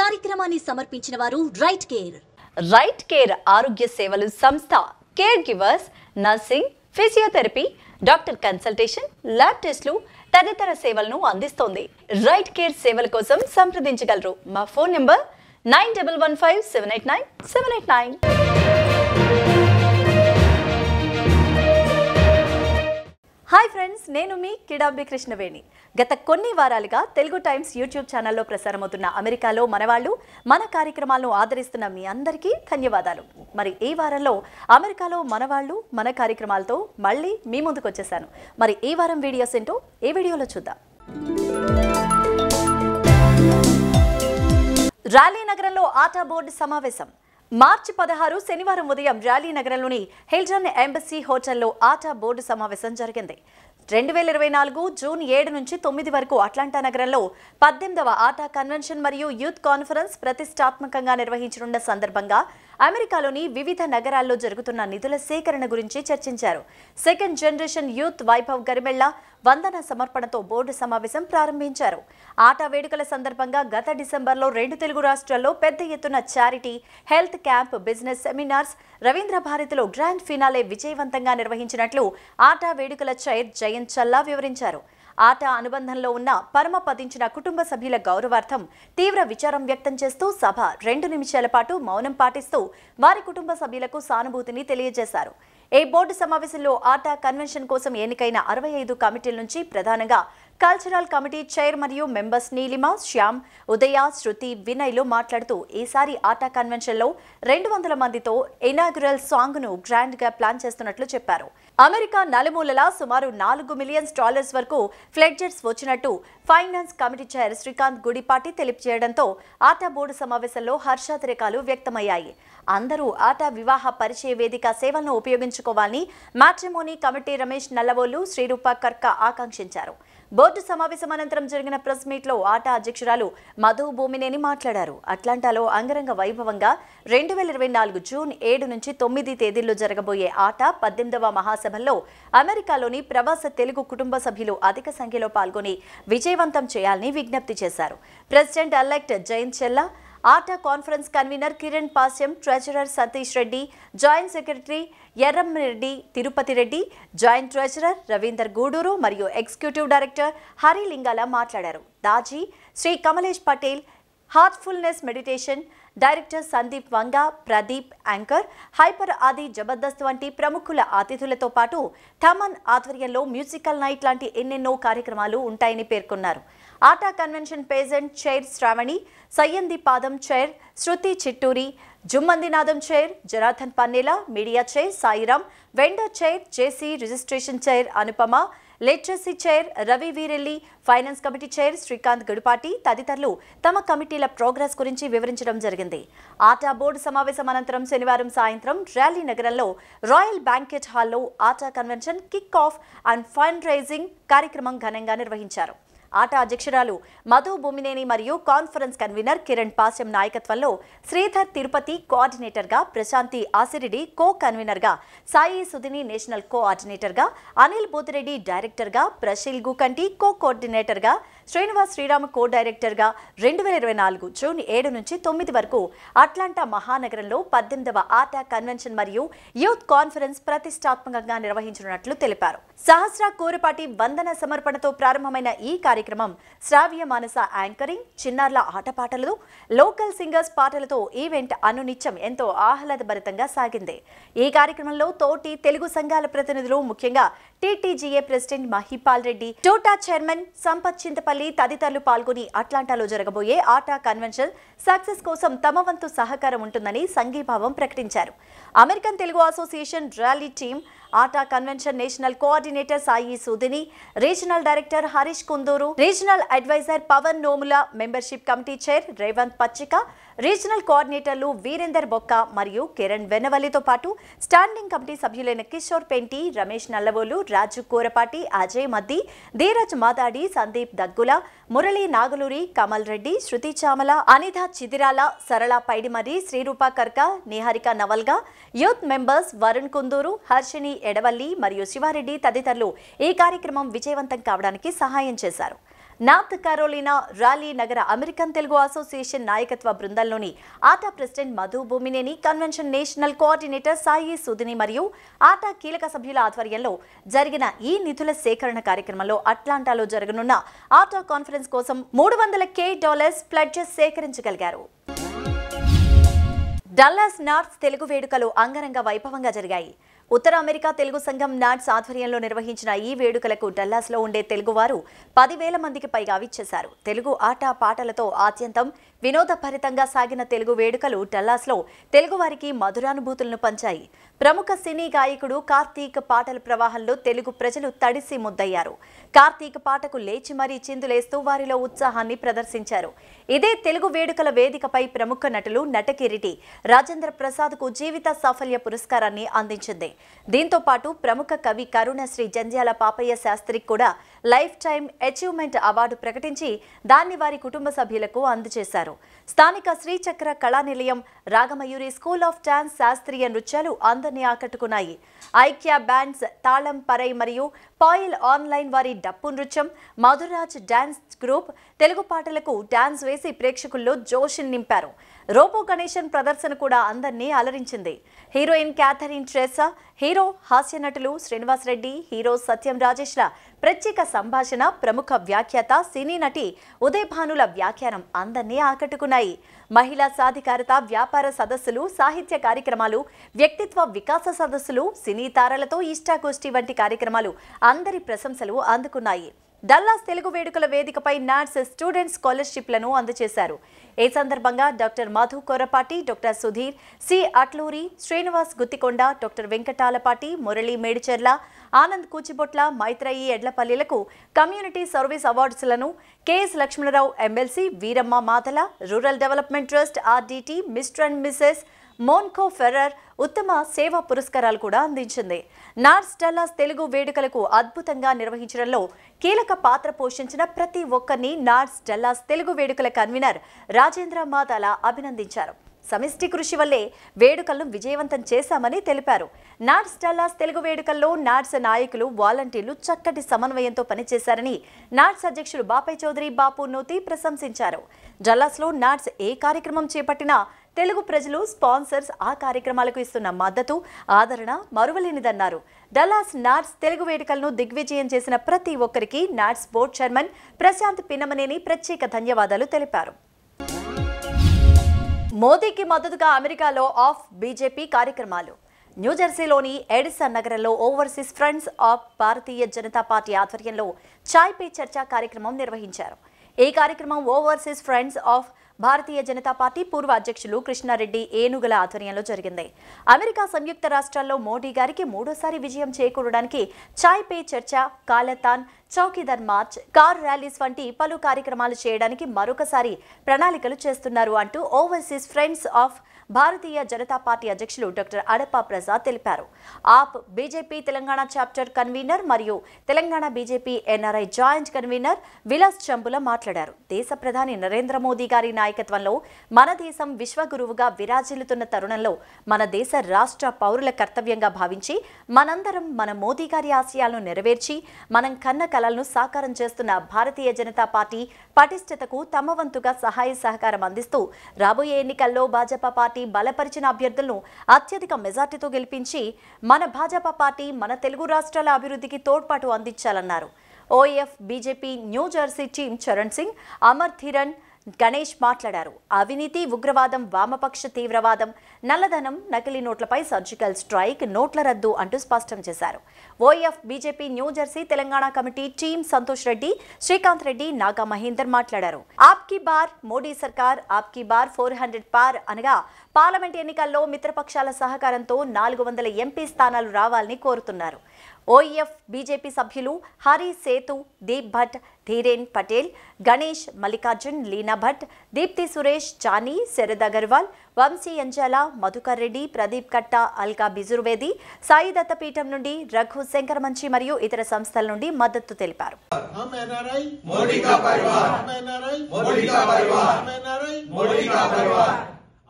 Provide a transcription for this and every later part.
కార్యక్రమాన్ని సమర్పించిన వారు రైట్ కేర్. రైట్ కేర్ ఆరోగ్య సేవలు సంస్థ care givers nursing, physiotherapy, doctor consultation, lab టెస్టులు తదితర సేవలను అందిస్తోంది. రైట్ కేర్ సేవల కోసం సంప్రదించగలరు. మా ఫోన్ నంబర్ 9115789789. హాయ్ ఫ్రెండ్స్, నేను మీ కిడాంబి కృష్ణవేణి. గత కొన్ని వారాలుగా తెలుగు టైమ్స్ యూట్యూబ్ ఛానల్లో ప్రసారమవుతున్న అమెరికాలో మనవాళ్ళు మన కార్యక్రమాలను ఆదరిస్తున్న మీ అందరికీ ధన్యవాదాలు. మరి ఈ వారంలో అమెరికాలో మనవాళ్ళు మన కార్యక్రమాలతో మళ్ళీ మీ ముందుకు వచ్చేసాను. మరి ఈ వారం వీడియోస్ ఏంటో ఈ వీడియోలో చూద్దాం. ర్యాలీ నగరంలో ఆటా బోర్డు సమావేశం. మార్చి 16 శనివారం ఉదయం ర్యాలీ నగరంలోని హిల్టన్ ఎంబసీ హోటల్లో ఆటా బోర్డు సమావేశం జరిగింది. 2024 జూన్ 7 నుంచి 9 వరకు అట్లాంటా నగరంలో 18వ ఆటా కన్వెన్షన్ మరియు యూత్ కాన్ఫరెన్స్ ప్రతిష్టాత్మకంగా నిర్వహించనున్న సందర్భంగా అమెరికాలోని వివిధ నగరాల్లో జరుగుతున్న నిధుల సేకరణ గురించి చర్చించారు. Second generation youth Vaibhav Garimella వందన సమర్పణతో బోర్డు సమావేశం ప్రారంభించారు. ఆటా వేడుకల సందర్భంగా గత డిసెంబర్లో 2 తెలుగు రాష్ట్రాల్లో పెద్ద ఎత్తున charity, health camp, business seminars, Ravindra భారతిలో గ్రాండ్ ఫినాలే విజయవంతంగా నిర్వహించినట్లు ఆటా వేడుకల చైర్ జయంత్ చల్లా వివరించారు. ఆటా అనుబంధంలో ఉన్న పరమపదించిన కుటుంబ సభ్యుల గౌరవార్థం తీవ్ర విచారం వ్యక్తం చేస్తూ సభ 2 నిమిషాల పాటు మౌనం పాటిస్తూ వారి కుటుంబ సభ్యులకు సానుభూతిని తెలియజేశారు. ఈ బోర్డు సమావేశంలో ఆటా కన్వెన్షన్ కోసం ఎన్నికైన 65 కమిటీల నుంచి ప్రధానంగా కల్చరల్ కమిటీ చైర్ మరియు మెంబర్స్ నీలిమ, శ్యామ్, ఉదయ, శృతి, వినయ్లు మాట్లాడుతూ ఈసారి ఆటా కన్వెన్షన్లో 200 మందితో ఇనాగ్రల్ సాంగ్ను గ్రాండ్గా ప్లాన్ చేస్తున్నట్లు చెప్పారు. అమెరికా నలుమూలలా సుమారు $4 మిలియన్ వరకు ఫ్లడ్జెట్స్ వచ్చినట్టు finance committee chair Srikanth Gudipati తెలియజేయడంతో ఆటా బోర్డు సమావేశంలో హర్షాతిరేకాలు వ్యక్తమయ్యాయి. అందరూ ఆటా వివాహ పరిచయ వేదిక సేవలను ఉపయోగించుకోవాలని మ్యాట్రిమోనీ కమిటీ రమేష్ నల్లవోలు, శ్రీరూప కర్క ఆకాంక్షించారు. బోర్డు సమావేశం అనంతరం జరిగిన ప్రెస్ మీట్లో ఆటా అధ్యక్షురాలు మధు భూమినేని మాట్లాడారు. అట్లాంటాలో అంగరంగ వైభవంగా 2024 జూన్ 7 నుంచి 9 తేదీల్లో జరగబోయే ఆటా 18వ మహాసభల్లో అమెరికాలోని ప్రవాస తెలుగు కుటుంబ సభ్యులు అధిక సంఖ్యలో పాల్గొని విజయవంతం చేయాలని విజ్ఞప్తి చేశారు. President elect Jayanth Chella, ATA conference convener Kiran Pasyam, treasurer Satish Reddy, joint secretary Erramreddy Tirupati Reddy, joint treasurer Ravinder Guduru మరియు ఎగ్జిక్యూటివ్ డైరెక్టర్ హరిలింగాల మాట్లాడారు. Daaji, Shri Kamlesh Patel, heartfulness meditation director Sandeep Vanga, Pradeep anchor, hyper Aadi, Jabardasth వంటి ప్రముఖుల అతిథులతో పాటు థమన్ ఆధ్వర్యంలో మ్యూజికల్ నైట్ లాంటి ఎన్నెన్నో కార్యక్రమాలు ఉంటాయని పేర్కొన్నారు. ATA convention pageant chair Shravani, Sayyandi Padam chair Shruti Chitturi, Jhummandinadam chair Janardhan Pannela, media chair Sairam, vendor chair JC, registration chair Anupama, literacy chair Ravi Veerelli, finance committee chair Srikanth Gadupati తదితరులు తమ కమిటీల ప్రోగ్రెస్ గురించి వివరించడం జరిగింది. ఆటా బోర్డు సమావేశం అనంతరం శనివారం సాయంత్రం ర్యాలీ నగరంలో రాయల్ బ్యాంకెట్ హాల్లో ATA convention kick off and fund raising కార్యక్రమం ఘనంగా నిర్వహించారు. ఆటా అధ్యక్షురాలు మధు భూమినేని మరియు కాన్ఫరెన్స్ కన్వీనర్ కిరణ్ పాస్యం నాయకత్వంలో శ్రీధర్ తిరుపతి కోఆర్డినేటర్గా, ప్రశాంతి ఆసిరెడ్డి కో కన్వీనర్గా, సాయి సుధిని నేషనల్ కోఆర్డినేటర్గా, అనిల్ బోతిరెడ్డి డైరెక్టర్గా, ప్రశీల్ గుకంటి కో కోఆర్డినేటర్గా, శ్రీనివాస్ శ్రీరామ్ కో డైరెక్టర్గా 2024 జూన్ 7 నుంచి 9 వరకు అట్లాంటా మహానగరంలో 18వ ఆటా కన్వెన్షన్ మరియు యూత్ కాన్ఫరెన్స్ ప్రతిష్టాత్మకంగా నిర్వహించనున్నట్లు తెలిపారు. సహస్ర కూరపాటి వందన సమర్పణతో ప్రారంభమైన ఈ కార్యక్రమం శ్రావ్య మానస యాంకరింగ్, చిన్నారుల ఆటపాటలు, లోకల్ సింగర్స్ పాటలతో ఈవెంట్ అనునిత్యం ఎంతో ఆహ్లాదభరితంగా సాగింది. ఈ కార్యక్రమంలో తోటి తెలుగు సంఘాల ప్రతినిధులు, ముఖ్యంగా టీటీజీఏ ప్రెసిడెంట్ మహిపాల్ రెడ్డి, టోటా చైర్మన్ సంపత్ చింతపల్లి తదితరులు పాల్గొని అట్లాంటాలో జరగబోయే ఆటా కన్వెన్షన్ సక్సెస్ కోసం తమ వంతు సహకారం ఉంటుందని సంఘీభావం ప్రకటించారు. American Telugu association Raleigh team, ATA convention national coordinator Sai Sudhini, regional director Harish Kunduru, regional advisor Pavan Nomula, membership committee chair Revanth Pachika, regional కోఆర్డినేటర్లు వీరేందర్ బొక్క మరియు కిరణ్ వెన్నవల్లితో పాటు స్టాండింగ్ కమిటీ సభ్యులైన కిషోర్ పెంటి, రమేష్ నల్లవోలు, రాజు కోరపాటి, అజయ్ మద్ది, ధీరజ్ మాదాడి, సందీప్ దగ్గుల, మురళీ నాగలూరి, కమల్ రెడ్డి, శృతి చామల, అనిధ చిదిరాల, సరళ పైడిమర్రి, శ్రీరూప కర్క, నిహారిక నవల్గా, యూత్ మెంబర్స్ వరుణ్ కుందూరు, హర్షిని ఎడవల్లి మరియు శివారెడ్డి తదితరులు ఈ కార్యక్రమం విజయవంతం కావడానికి సహాయం చేశారు. నార్త్ కరోలినా ర్యాలీ నగర అమెరికన్ తెలుగు అసోసియేషన్ నాయకత్వ బృందంలోని ATA president Madhu Bhumineni, convention national coordinator Sai Sudhini మరియు ఆటా కీలక సభ్యుల ఆధ్వర్యంలో జరిగిన ఈ నిధుల సేకరణ కార్యక్రమంలో అట్లాంటాలో జరగనున్న ఆటా కాన్ఫరెన్స్ కోసం $300,000 ప్లెడ్జెస్ సేకరించగలిగారు. డల్లాస్ నాట్స్ తెలుగు వేడుకలు అంగరంగ వైభవంగా జరిగాయి. ఉత్తర అమెరికా తెలుగు సంఘం నాట్స్ ఆధ్వర్యంలో నిర్వహించిన ఈ వేడుకలకు డల్లాస్లో ఉండే తెలుగువారు 10,000 మందికి పైగా విచ్చేశారు. తెలుగు ఆట పాటలతో ఆద్యంతం వినోదభరితంగా సాగిన తెలుగు వేడుకలు డల్లాస్లో తెలుగువారికి మధురానుభూతులను పంచాయి. ప్రముఖ సినీ గాయకుడు కార్తీక్ పాటల ప్రవాహంలో తెలుగు ప్రజలు తడిసి ముద్దయ్యారు. కార్తీక్ పాటకు లేచి మరీ చిందులేస్తూ వారిలో ఉత్సాహాన్ని ప్రదర్శించారు. ఇదే తెలుగు వేడుకల వేదికపై ప్రముఖ నటులు నటకిరీటి రాజేంద్ర ప్రసాద్కు జీవిత సాఫల్య పురస్కారాన్ని అందించింది. దీంతో పాటు ప్రముఖ కవి కరుణశ్రీ జంధ్యాల పాపయ్య శాస్త్రికి కూడా లైఫ్ టైమ్ అచీవ్మెంట్ అవార్డు ప్రకటించి దాన్ని వారి కుటుంబ సభ్యులకు అందజేశారు. స్థానిక Srichakra Kalanilayam, Ragamayuri school of dance శాస్త్రీయ నృత్యాలు అందరినీ ఆకట్టుకున్నాయి. ఐక్య బ్యాండ్స్, తాళం పరై మరియు పాయిల్ ఆన్లైన్ వారి డప్పు నృత్యం, మధురాజ్ డాన్స్ గ్రూప్ తెలుగు పాటలకు డాన్స్ వేసి ప్రేక్షకుల్లో జోష్ నింపారు. రోబో గణేశన్ ప్రదర్శన కూడా అందరినీ అలరించింది. హీరోయిన్ క్యాథరిన్ ట్రెసా, హీరో హాస్య నటులు శ్రీనివాస్ రెడ్డి, హీరో సత్యం రాజేష్ల ప్రత్యేక సంభాషణ, ప్రముఖ వ్యాఖ్యాత సినీ నటి ఉదయ్ భానుల వ్యాఖ్యానం అందరినీ ఆకట్టుకున్నాయి. మహిళా సాధికారత, వ్యాపార సదస్సులు, సాహిత్య కార్యక్రమాలు, వ్యక్తిత్వ వికాస సదస్సులు, సినీ తారలతో ఇష్టాగోష్ఠి వంటి కార్యక్రమాలు అందరి ప్రశంసలు అందుకున్నాయి. డల్లాస్ తెలుగు వేడుకల వేదికపై నాట్స్ స్టూడెంట్ స్కాలర్షిప్లను అందజేశారు. ఈ సందర్భంగా doctor Madhu Korapati, doctor Sudheer, C Atluri, Srinivas Gutthikonda, doctor Venkatalapati, Murali Medicherla, Anand Kuchibotla, Maitrayi ఎడ్లపల్లిలకు కమ్యూనిటీ సర్వీస్ అవార్డ్స్లను, KS Lakshmanarao MLC, Veeramma Matala, rural development trust RDT, mister and missus Moncho Ferrer ఉత్తమ సేవా పురస్కారాలు కూడా అందించింది. నాట్స్ డల్లాస్ తెలుగు వేడుకలకు అద్భుతంగా నిర్వహించడంలో కీలక పాత్ర పోషించిన ప్రతి ఒక్కరిని నాట్స్ డల్లాస్ తెలుగు వేడుకల కన్వీనర్ రాజేంద్ర మాతాల అభినందించారు. సమిష్టి కృషి వల్లే వేడుకలను విజయవంతం చేశామని తెలిపారు. నాట్స్ డల్లాస్ తెలుగు వేడుకల్లో నాట్స్ నాయకులు, వాలంటీర్లు చక్కటి సమన్వయంతో పనిచేశారని నాట్స్ అధ్యక్షులు బాపై చౌదరి బాపు నూతి ప్రశంసించారు. డల్లాస్లో నాట్స్ ఏ కార్యక్రమం చేపట్టినా తెలుగు ప్రజలు, స్పాన్సర్స్ ఆ కార్యక్రమాలకు ఇస్తున్న మద్దతు, ఆదరణ మరువలేనిదన్నారు. డల్లాస్ నాట్స్ తెలుగు వేడుకలను దిగ్విజయం చేసిన ప్రతి ఒక్కరికి NATS board chairman Prashant Pinnamaneni ప్రత్యేక ధన్యవాదాలు తెలిపారు. మోదీకి మద్దతుగా అమెరికాలో ఆఫ్ బీజేపీ కార్యక్రమాలు. న్యూజెర్సీలోని ఎడిసన్ నగరంలో overseas friends of Bharatiya Janata Party ఆధ్వర్యంలో చాయ్ పే చర్చా కార్యక్రమం నిర్వహించారు. ఈ కార్యక్రమం overseas friends of Bharatiya Janata Party పూర్వ అధ్యక్షులు కృష్ణారెడ్డి ఏనుగుల ఆధ్వర్యంలో జరిగింది. అమెరికా సంయుక్త రాష్ట్రాల్లో మోడీ గారికి మూడోసారి విజయం చేకూరడానికి చాయ్ పే చర్చ, కాలతాన్, చౌకీదార్ మార్చ్, కార్ ర్యాలీస్ వంటి పలు కార్యక్రమాలు చేయడానికి మరొకసారి ప్రణాళికలు చేస్తున్నారు అంటూ overseas friends of Bharatiya Janata Party అధ్యక్షులు డాక్టర్ అడపా ప్రసాద్ తెలిపారు. Of BJP Telangana chapter convener మరియు Telangana BJP NRI joint convener Vilas Chambula మాట్లాడారు. దేశ ప్రధాని నరేంద్ర మోదీ గారి నాయకత్వంలో మన దేశం విశ్వగురువుగా విరాజిల్లుతున్న తరుణంలో మన దేశ రాష్ట్ర పౌరుల కర్తవ్యంగా భావించి మనందరం మన మోదీ గారి ఆశయాలను నెరవేర్చి మనం కన్న కలలను సాకారం చేస్తున్న భారతీయ జనతా పార్టీ పటిష్టతకు తమ వంతుగా సహాయ సహకారం అందిస్తూ రాబోయే ఎన్నికల్లో భాజపా పార్టీ బలపరిచిన అభ్యర్థులను అత్యధిక మెజార్టీతో గెలిపించి మన భాజపా పార్టీ మన తెలుగు రాష్ట్రాల అభివృద్ధికి తోడ్పాటు అందించాలన్నారు. OF BJP New Jersey team Charan Singh, Amar Dhiran, Ganesh మాట్లాడారు. అవినీతి, ఉగ్రవాదం, వామపక్ష తీవ్రవాదం, నల్లధనం, నకిలీ నోట్లపై సర్జికల్ స్ట్రైక్, నోట్ల రద్దు అంటూ స్పష్టం చేశారు. OF BJP New Jersey Telangana committee team Santosh Reddy, Srikanth Reddy, Naga Mahender మాట్లాడారు. ఆప్కి బార్ మోడీ సర్కార్, ఆప్కి బార్ 400 పార్ అనగా పార్లమెంట్ ఎన్నికల్లో మిత్రపక్షాల సహకారంతో 400 ఎంపీ స్థానాలు రావాలని కోరుతున్నారు. ఓఎఫ్ బీజేపీ సభ్యులు హరి సేతు, దీప్ భట్, ధీరేన్ పటేల్, గణేష్, మల్లికార్జున్, లీనా భట్, దీప్తి సురేష్, చానీ, శరద్ అగర్వాల్, వంశీ అంజాల, మధుకర్ రెడ్డి, ప్రదీప్ కట్ట, అల్కా బిజుర్వేది, సాయి దత్తపీఠం నుండి రఘు శంకర్ మంచి మరియు ఇతర సంస్థల నుండి మద్దతు తెలిపారు.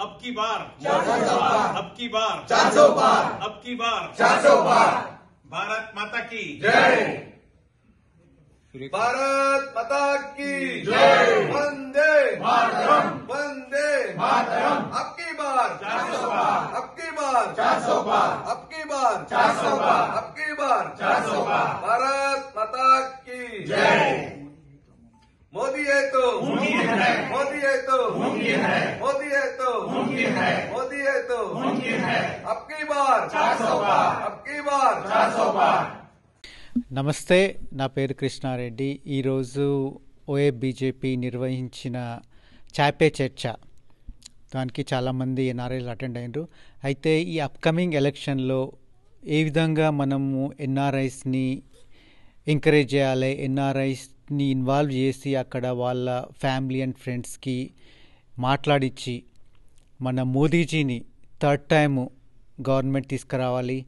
अब की बार 400 पार भारत माता की जय। भारत माता की जय। वंदे मातरम, वंदे मातरम। अब की बार 400 बार, अब की बार 400 बार, अब की बार 400 बार, अब की बार 400 बार। भारत माता की जय। मोदी है तो मुमकिन है, मोदी है तो मुमकिन है, मोदी है तो मुमकिन है, मोदी है तो मुमकिन है। अब की बार 400 बार, अब की बार 400 बार। నమస్తే, నా పేరు కృష్ణారెడ్డి. ఈరోజు ఓఏ బీజేపీ నిర్వహించిన చాపే చర్చ, దానికి చాలామంది ఎన్ఆర్ఐలు అటెండ్ అయ్యారు. అయితే ఈ అప్కమింగ్ ఎలక్షన్లో ఏ విధంగా మనము ఎన్ఆర్ఐస్ని ఎంకరేజ్ చేయాలి, ఎన్ఆర్ఐస్ని ఇన్వాల్వ్ చేసి అక్కడ వాళ్ళ ఫ్యామిలీ అండ్ ఫ్రెండ్స్కి మాట్లాడించి మన మోదీజీని థర్డ్ టైము గవర్నమెంట్ తీసుకురావాలి,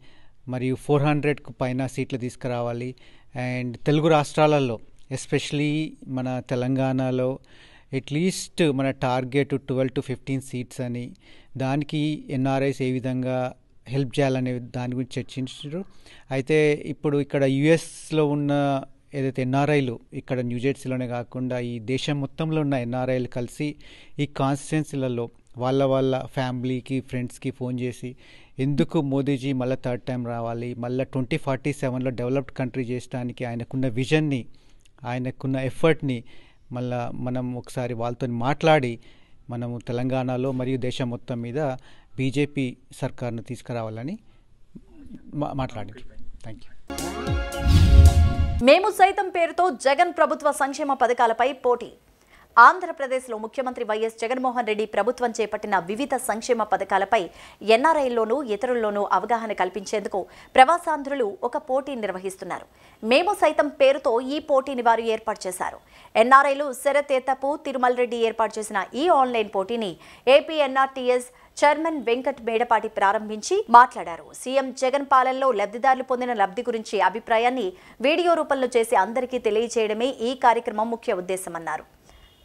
మరియు 400కు పైన సీట్లు తీసుకురావాలి. అండ్ తెలుగు రాష్ట్రాలలో ఎస్పెషలీ మన తెలంగాణలో అట్లీస్ట్ మన టార్గెట్ 12 to 15 సీట్స్ అని, దానికి ఎన్ఆర్ఐస్ ఏ విధంగా హెల్ప్ చేయాలనే దాని గురించి చర్చించారు. అయితే ఇప్పుడు ఇక్కడ యుఎస్లో ఉన్న ఏదైతే ఎన్ఆర్ఐలు ఇక్కడ న్యూజెర్సీలోనే కాకుండా ఈ దేశం మొత్తంలో ఉన్న ఎన్ఆర్ఐలు కలిసి ఈ కాన్స్టిట్యున్సీలలో వాళ్ళ ఫ్యామిలీకి ఫ్రెండ్స్కి ఫోన్ చేసి ఎందుకు మోదీజీ మళ్ళీ థర్డ్ టైం రావాలి, మళ్ళీ 2047లో డెవలప్డ్ కంట్రీ చేయడానికి ఆయనకున్న విజన్ని, ఆయనకున్న ఎఫర్ట్ని మళ్ళీ మనం ఒకసారి వాళ్ళతో మాట్లాడి మనము తెలంగాణలో మరియు దేశం మొత్తం మీద బీజేపీ సర్కార్ను తీసుకురావాలని మాట్లాడారు. Thank you. మేము సైతం పేరుతో జగన్ ప్రభుత్వ సంక్షేమ పథకాలపై పోటీ. ఆంధ్రప్రదేశ్లో ముఖ్యమంత్రి వైఎస్ జగన్మోహన్ రెడ్డి ప్రభుత్వం చేపట్టిన వివిధ సంక్షేమ పథకాలపై ఎన్ఆర్ఐల్లోనూ ఇతరుల్లోనూ అవగాహన కల్పించేందుకు ప్రవాసాంధ్రులు ఒక పోటీ నిర్వహిస్తున్నారు. మేము సైతం పేరుతో ఈ పోటీని వారు ఏర్పాటు చేశారు. ఎన్ఆర్ఐలు శరత్ ఏతపు, తిరుమల రెడ్డి ఏర్పాటు చేసిన ఈ ఆన్లైన్ పోటీని AP NRTS chairman Venkat Medapati ప్రారంభించి మాట్లాడారు. సీఎం జగన్ పాలనలో లబ్ధిదారులు పొందిన లబ్ధి గురించి అభిప్రాయాన్ని వీడియో రూపంలో చేసి అందరికీ తెలియజేయడమే ఈ కార్యక్రమం ముఖ్య ఉద్దేశమన్నారు.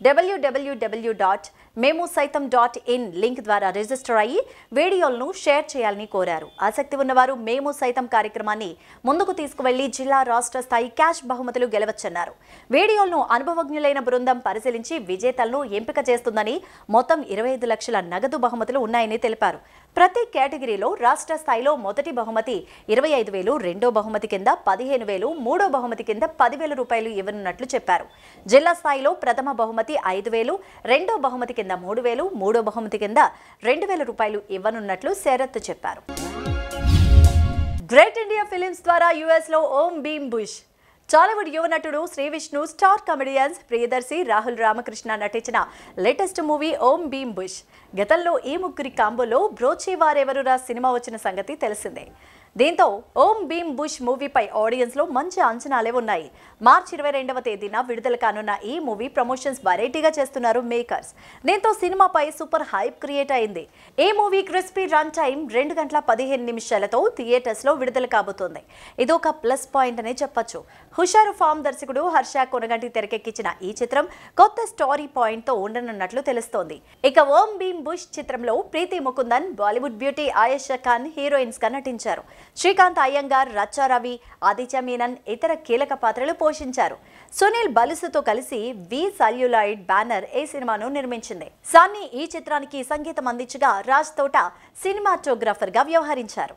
www.memosaitam.in లింక్ ద్వారా రిజిస్టర్ అయ్యి వీడియోలను షేర్ చేయాలని కోరారు. ఆసక్తి ఉన్నవారు మేము సైతం కార్యక్రమాన్ని ముందుకు తీసుకువెళ్లి జిల్లా, రాష్ట్ర స్థాయి క్యాష్ బహుమతులు గెలవచ్చన్నారు. వీడియోలను అనుభవజ్ఞులైన బృందం పరిశీలించి విజేతలను ఎంపిక చేస్తుందని, మొత్తం 25 లక్షల నగదు బహుమతులు ఉన్నాయని తెలిపారు. ప్రతి కేటగిరీలో రాష్ట్ర స్థాయిలో మొదటి బహుమతి 25,000, రెండో బహుమతి కింద 15,000, మూడో బహుమతి కింద 10,000 రూపాయలు ఇవ్వనున్నట్లు చెప్పారు. జిల్లా స్థాయిలో ప్రథమ బహుమతి 5,000, రెండో బహుమతి కింద 3,000, మూడో బహుమతి కింద 2,000 రూపాయలు ఇవ్వనున్నట్లు శరత్ చెప్పారు. గ్రేట్ ఇండియా ఫిలిమ్స్ ద్వారా యుఎస్లో ఓం భీమ్ బుష్, టాలీవుడ్ యువ నటుడు శ్రీ విష్ణు, స్టార్ కమెడియన్స్ ప్రియదర్శి, రాహుల్ రామకృష్ణ నటించిన లేటెస్ట్ మూవీ ఓం భీమ్ బుష్. గతంలో ఈ ముగ్గురి కాంబోలో బ్రోచి వారెవరురా సినిమా వచ్చిన సంగతి తెలిసిందే. దీంతో ఓం భీమ్ బుష్ మూవీపై ఆడియన్స్లో మంచి అంచనాలే ఉన్నాయి. మార్చి 22వ తేదీన విడుదల కానున్న ఈ మూవీ ప్రమోషన్స్ వెరైటీగా చేస్తున్నారు మేకర్స్. దీంతో సినిమాపై సూపర్ హైప్ క్రియేట్ అయింది. ఈ మూవీ క్రిస్పీ రన్ టైం 2 గంటల 15 నిమిషాలతో థియేటర్స్లో విడుదల కాబోతోంది. ఇదొక ప్లస్ పాయింట్ అనే చెప్పొచ్చు. హుషారు ఫామ్ దర్శకుడు హర్ష కొనగంటి తెరకెక్కించిన ఈ చిత్రం కొత్త స్టోరీ పాయింట్తో ఉండనున్నట్లు తెలుస్తోంది. ఇక ఓం భీమ్ బుష్ చిత్రంలో ప్రీతి ముకుందన్, బాలీవుడ్ బ్యూటీ ఆయేషా ఖాన్ హీరోయిన్స్ గా నటించారు. శ్రీకాంత్ అయ్యంగార్, రచ్చా రవి, ఆదిత్య మీనన్ ఇతర కీలక పాత్రలు పోషించారు. సునీల్ బలుసుతో కలిసి వి సల్యులాయిడ్ బ్యానర్ ఈ సినిమాను నిర్మించింది. సాన్ని ఈ చిత్రానికి సంగీతం అందించగా రాజ్ తోట సినిమాటోగ్రాఫర్ గా వ్యవహరించారు.